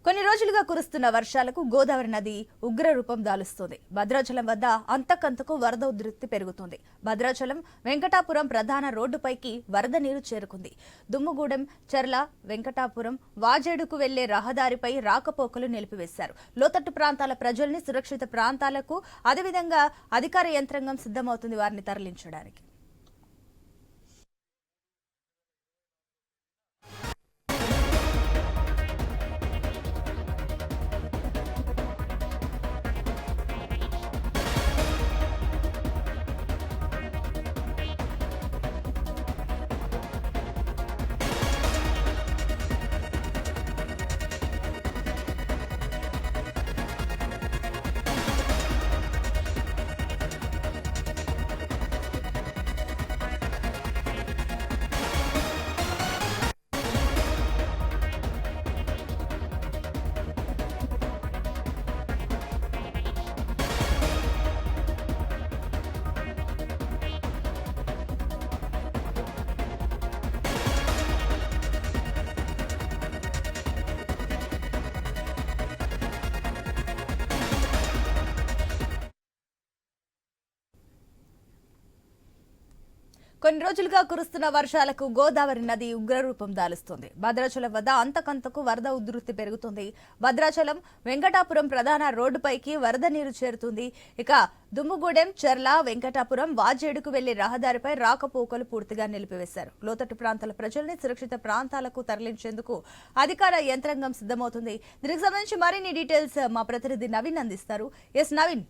కొన్ని రోజులుగా కురుస్తున్న వర్షాలకు గోదావరి నది ఉగ్ర రూపం దాలుస్తోంది. భద్రాచలం వద్ద అంతకంతకు వరద ఉధృతి పెరుగుతోంది. భద్రాచలం వెంకటాపురం ప్రధాన రోడ్డుపైకి వరద నీరు చేరుకుంది. దుమ్ముగూడెం, చర్ల, వెంకటాపురం, వాజేడుకు వెళ్లే రహదారిపై రాకపోకలు నిలిపివేశారు. లోతట్టు ప్రాంతాల ప్రజల్ని సురక్షిత ప్రాంతాలకు, అదేవిధంగా అధికార యంత్రాంగం సిద్ధమవుతుంది వారిని తరలించడానికి. కొన్ని రోజులుగా కురుస్తున్న వర్షాలకు గోదావరి నది ఉగ్రరూపం దాలుస్తోంది. భద్రాచలం వద్ద అంతకంతకు వరద ఉధృతి పెరుగుతుంది. భద్రాచలం వెంకటాపురం ప్రధాన రోడ్డుపైకి వరద నీరు చేరుతుంది. ఇక దుమ్ముగూడెం, చర్ల, వెంకటాపురం, వాజేడుకు వెళ్లే రహదారిపై రాకపోకలు పూర్తిగా నిలిపివేశారు. లోతట్టు ప్రాంతాల ప్రజల్ని సురక్షిత ప్రాంతాలకు తరలించేందుకు అధికార యంత్రాంగం సిద్ధమవుతుంది. దీనికి సంబంధించి మరిన్ని డీటెయిల్స్ మా ప్రతినిధి నవీన్ అందిస్తారు. ఎస్ నవీన్.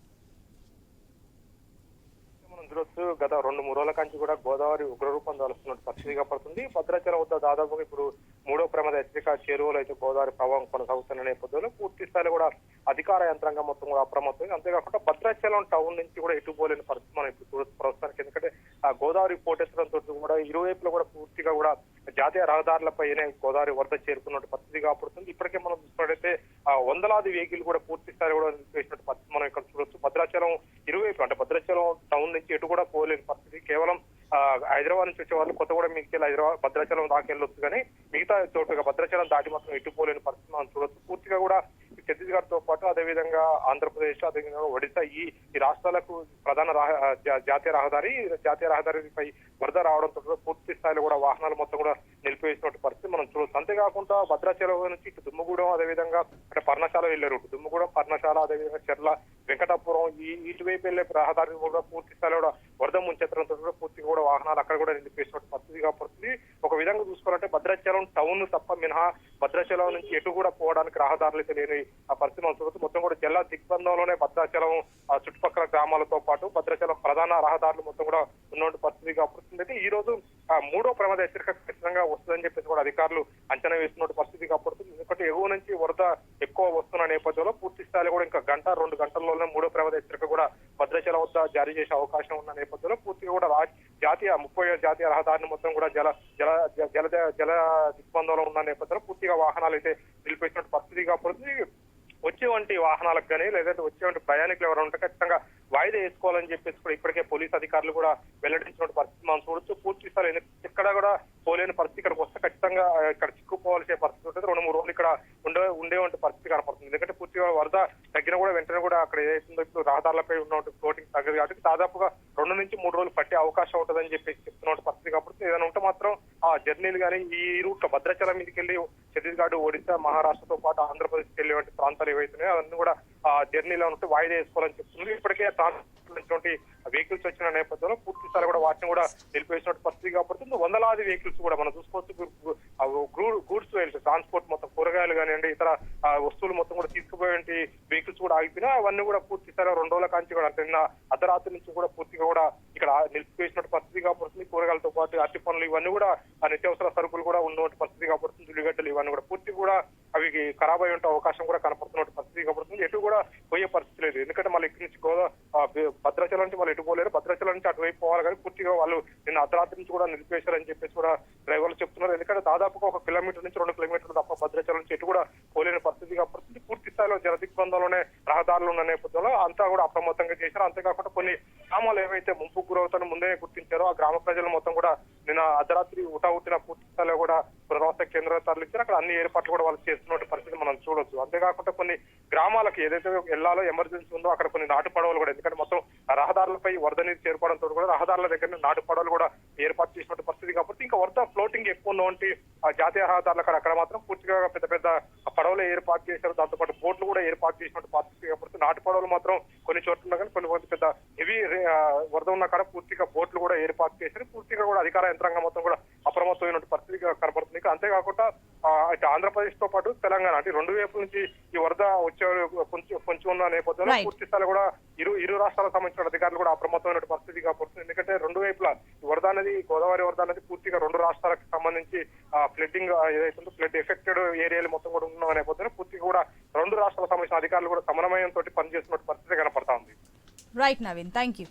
గత 2-3 రోజుల కంచి కూడా గోదావరి ఉగ్రరూపం దాలుస్తున్నట్టు పరిస్థితిగా పడుతుంది. భద్రాచలం వద్ద దాదాపుగా ఇప్పుడు 3వ ప్రమాద హెచ్చరిక చేరువలో అయితే గోదావరి ప్రవాహం కొనసాగుతున్న నేపథ్యంలో పూర్తి స్థాయిలో కూడా అధికార యంత్రాంగం మొత్తం కూడా అప్రమత్తం. అంతేకాకుండా భద్రాచలం టౌన్ నుంచి కూడా ఎటుపోలేని పరిస్థితి మనం ఇప్పుడు ప్రస్తుతానికి. ఎందుకంటే ఆ గోదావరి పోటెత్తడంతో కూడా ఇరువైపులో కూడా పూర్తిగా కూడా జాతీయ రహదారులపైనే గోదావరి వరద చేరుకున్నట్టు పరిస్థితిగా పడుతుంది. ఇప్పటికే మనం చూసినట్టయితే వందలాది వెహికల్ కూడా పూర్తి స్థాయి కూడా వేసినట్టు పరిస్థితి మనం ఇక్కడ చూడొచ్చు. భద్రాచలం ఇరువైపు అంటే భద్రాచలం టౌన్ నుంచి ఎటు కూడా పోలేని పరిస్థితి. కేవలం హైదరాబాద్ నుంచి వచ్చే వాళ్ళు కొత్తగూడెం మీకు హైదరాబాద్ భద్రాచలం దాకా వెళ్ళొచ్చు, కానీ మిగతా చోటుగా భద్రాచలం దాటి మాత్రం ఎట్టుపోలేని పరిస్థితి మనం చూడొచ్చు. పూర్తిగా కూడా ఛత్తీస్గఢ్ తో పాటు అదేవిధంగా ఆంధ్రప్రదేశ్, అదేవిధంగా ఒడిశా ఈ రాష్ట్రాలకు ప్రధాన జాతీయ రహదారిపై వరద రావడంతో పూర్తి స్థాయిలో కూడా వాహనాలు మొత్తం కూడా నిలిపివేసినట్టు పరిస్థితి మనం చూడొచ్చు. అంతేకాకుండా భద్రాచలం నుంచి ఇటు దుమ్ముగూడెం, అదేవిధంగా అంటే పర్ణశాల వెళ్లే రూట్ దుమ్ముగూడెం, పర్ణశాల, అదేవిధంగా చర్ల, వెంకటాపురం ఇటువైపు వెళ్లే రహదారి కూడా పూర్తి స్థాయిలో కూడా వరద ముంచెత్తడంతో కూడా పూర్తిగా కూడా వాహనాలు అక్కడ కూడా నిలిపేసినట్టు పరిస్థితిగా పడుతుంది. ఒక విధంగా చూసుకోవాలంటే భద్రాచలం టౌన్ తప్ప మినహా భద్రాచలం నుంచి ఎటు కూడా పోవడానికి రహదారులు అయితే లేని ఆ పరిస్థితి మనం చూడవచ్చు. మొత్తం కూడా జిల్లా దిగ్బంధంలోనే భద్రాచలం చుట్టుపక్కల గ్రామాలతో పాటు భద్రాచలం ప్రధాన రహదారులు మొత్తం కూడా ఉన్న పరిస్థితిగా పడుతుంది. అయితే ఈ రోజు 3వ ప్రమాద హెచ్చరిక ఖచ్చితంగా వస్తుందని చెప్పేసి కూడా అధికారులు అంచనా వేస్తున్న పరిస్థితిగా పడుతుంది. ఎందుకంటే ఎగువ నుంచి వరద ఎక్కువ వస్తున్న నేపథ్యంలో పూర్తి స్థాయిలో కూడా ఇంకా 1-2 గంటల్లోనే 3వ ప్రమాద హెచ్చరిక కూడా భద్రాచలం వద్ద జారీ చేసే అవకాశం ఉన్న నేపథ్యంలో పూర్తిగా కూడా 30 జాతీయ రహదారిని మొత్తం కూడా జల దిగ్బంధంలో ఉన్న నేపథ్యంలో పూర్తిగా వాహనాలు అయితే నిలిపేసినట్టు పరిస్థితిగా పడుతుంది. వచ్చేవంటి వాహనాలకు కానీ లేదంటే వచ్చేవంటి ప్రయాణికులు ఎవరు ఉంటే ఖచ్చితంగా వాయిదా వేసుకోవాలని చెప్పేసి కూడా ఇప్పటికే పోలీసు అధికారులు కూడా వెల్లడించిన పరిస్థితి మనం చూడొచ్చు. పూర్తి స్థాయి ఎక్కడ కూడా పోలేని పరిస్థితి ఇక్కడికి వస్తే ఖచ్చితంగా ఇక్కడ చిక్కుకోవాల్సిన పరిస్థితి ఉంటుంది. 2-3 రోజులు ఇక్కడ ఉండేవంటి పరిస్థితి కనపడుతుంది. ఎందుకంటే పూర్తిగా వరద తగ్గిన కూడా వెంటనే కూడా అక్కడ ఏదైతుందో ఇప్పుడు రహదారులపై ఉన్నటువంటి ఫ్లోటింగ్ తగ్గదు కాబట్టి దాదాపుగా 2-3 రోజులు పట్టే అవకాశం ఉంటుందని చెప్పేసి చెప్తున్న పరిస్థితి కాబట్టి ఏదైనా ఉంటే మాత్రం ఆ జర్నీలు కానీ ఈ రూట్ భద్రాచలం మీదకి వెళ్ళి ఛత్తీస్గఢ్, ఒడిశా, మహారాష్ట్రతో పాటు ఆంధ్రప్రదేశ్కి వెళ్ళేటువంటి ప్రాంతాలు ఏవైతున్నాయో అవన్నీ కూడా ఆ జర్నీలో ఉంటే వాయిదా వేసుకోవాలని చెప్తుంది. ఇప్పటికే ట్రాన్స్పోర్ట్ వెహికల్స్ వచ్చిన నేపథ్యంలో పూర్తి స్థాయి కూడా వాటిని కూడా నిలిపేసినట్టు పరిస్థితి కాబడుతుంది. వందలాది వెహికల్స్ కూడా మనం చూసుకోవచ్చు. గూడ్స్ ట్రాన్స్పోర్ట్ మొత్తం కూరగాయలు కానివ్వండి, ఇతర వస్తువులు మొత్తం కూడా తీసుకుపోయే వెహికల్స్ కూడా ఆగిపోయినా అవన్నీ కూడా పూర్తి స్థాయిలో 2 రోజుల కాంచి కూడా నిన్న అర్ధరాత్రి నుంచి కూడా పూర్తిగా కూడా ఇక్కడ నిలిపివేసినట్టు పరిస్థితి కాబడుతుంది. కూరగాయలతో పాటు అరటి పనులు ఇవన్నీ కూడా నిత్యావసర సరుకులు కూడా ఉన్నటువంటి పరిస్థితి కాబడుతుంది. ఉల్లిగడ్డలు ఇవన్నీ కూడా పూర్తి కూడా అవి ఖరాబ్ అయ్యే అవకాశం కూడా కనపడుతున్నట్టు పరిస్థితి కాబడుతుంది. ఎటు కూడా పోయే పరిస్థితి లేదు. ఎందుకంటే మళ్ళీ ఇక్కడి నుంచి భద్రాచలం నుంచి వాళ్ళు ఎటు పోలేరు. భద్రాచలం నుంచి అటువైపు పోవాలి కానీ పూర్తిగా వాళ్ళు నిన్న అర్ధరాత్రి నుంచి కూడా నిలిపేశారని చెప్పేసి కూడా డ్రైవర్లు చెప్తున్నారు. ఎందుకంటే దాదాపుగా 1 కిలోమీటర్ నుంచి 2 కిలోమీటర్లు తప్ప భద్రాచలం నుంచి ఎటు కూడా పోలేని పరిస్థితి కాబట్టి పూర్తి స్థాయిలో జల దిగ్బంధంలోనే రహదారులు ఉన్న నేపథ్యంలో అంతా కూడా అప్రమత్తంగా చేశారు. అంతేకాకుండా కొన్ని గ్రామాలు ఏవైతే ముంపు గురవుతానో ముందే గుర్తించారో ఆ గ్రామ ప్రజలు మొత్తం కూడా నిన్న అర్ధరాత్రి ఉటావుటిన పూర్తి స్థాయిలో కూడా పునరావాస కేంద్రాలు తరలించారు. అక్కడ అన్ని ఏర్పాట్లు కూడా వాళ్ళు చేస్తున్న పరిస్థితి మనం చూడొచ్చు. చెప్పుకోవచ్చు. అంతేకాకుండా కొన్ని గ్రామాలకు ఏదైతే వెళ్ళాలో ఎమర్జెన్సీ ఉందో అక్కడ కొన్ని నాటు పడవలు కూడా, ఎందుకంటే మొత్తం రహదారులపై వరద నీరు చేరుకోవడంతో కూడా రహదారుల దగ్గర నాటు పడవలు కూడా ఏర్పాటు చేసినటువంటి పరిస్థితి. కాబట్టి ఇంకా వరద ఫ్లోటింగ్ ఎక్కువ ఉన్నటువంటి జాతీయ రహదారులు అక్కడ మాత్రం పూర్తిగా పెద్ద పెద్ద పడవలు ఏర్పాటు చేశారు. దాంతోపాటు బోట్లు కూడా ఏర్పాటు చేసినటువంటి పరిస్థితి. కాబట్టి నాటు పడవలు మాత్రం కొన్ని చోట్ల ఉన్నా కానీ కొన్ని పెద్ద హెవీ వరద ఉన్న కాడ పూర్తిగా బోట్లు కూడా ఏర్పాటు చేశారు. పూర్తిగా కూడా అధికార యంత్రాంగం మొత్తం కూడా అప్రమత్తమైన పరిస్థితి కనబడుతుంది. అంతేకాకుండా ఇటు ఆంధ్రప్రదేశ్ తో పాటు తెలంగాణ అంటే రెండు వైపుల నుంచి ఈ వరద వచ్చే కొంచెం ఉన్న నేపథ్యంలో పూర్తి స్థాయిలో కూడా ఇరు రాష్ట్రాలకు సంబంధించిన అధికారులు కూడా అప్రమత్తమైన పరిస్థితి కాబడుతుంది. ఎందుకంటే రెండు వైపులా వరద అనేది, గోదావరి వరద అనేది పూర్తిగా రెండు రాష్ట్రాలకు సంబంధించి ఫ్లడ్డింగ్ ఏదైతుందో ఫ్లడ్ ఎఫెక్టెడ్ ఏరియాలు మొత్తం కూడా ఉన్న నేపథ్యంలో పూర్తిగా కూడా రెండు రాష్ట్రాలకు సంబంధించిన అధికారులు కూడా సమన్వయంతో పనిచేస్తున్న పరిస్థితి కనపడతా ఉంది. Right Naveen, thank you.